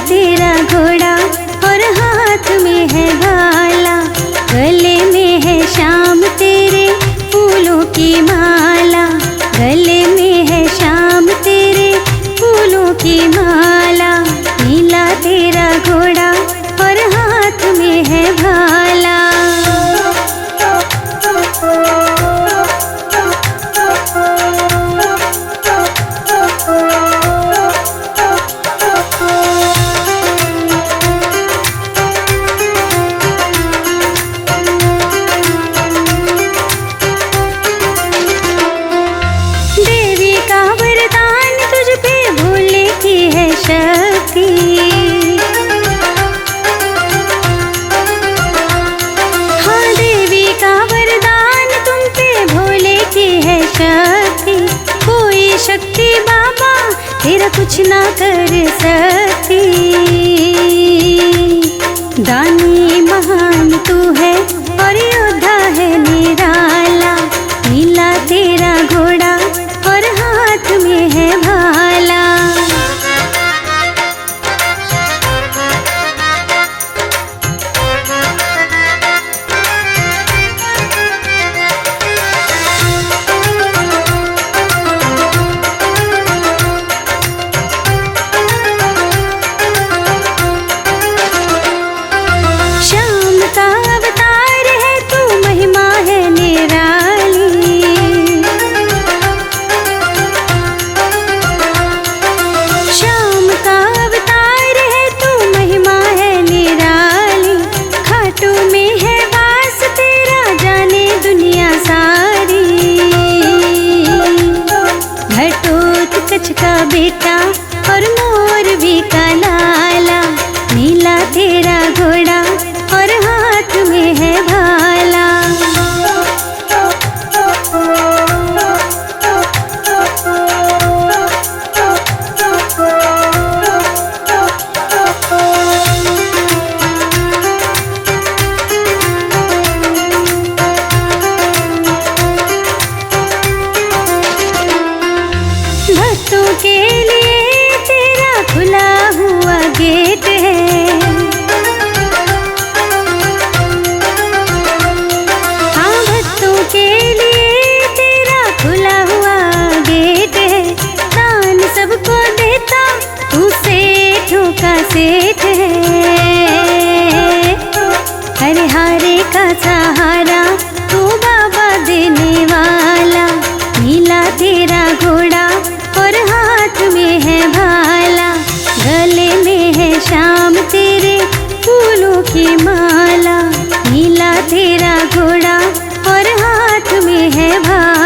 तेरा घोड़ा और हाथ में है भाला, गले में है श्याम तेरे फूलों की माला, गले में है श्याम तेरे फूलों की माला। नीला तेरा घोड़ा और हाथ में है भाला। शक्ति बाबा तेरा कुछ ना कर सकती, दानी महान तू है और योद्धा है निराला। नीला तेरा घोड़ा और हाथ में है भाला। का बेटा और मोर भी का लाला। नीला तेरा घोड़ा और हाथ में है भाला। भक्तों के लिए तेरा खुला हुआ गेट है, हाँ भक्तों के लिए तेरा खुला हुआ गेट है। दान सबको देता तू सेठों का सेठ है, हरे हारे का सहारा तू बाबा देने वाला। नीला तेरा घोड़ा और हाथ में है भाला, गले में है श्याम तेरे फूलों की माला। नीला तेरा घोड़ा और हाथ में है भाला।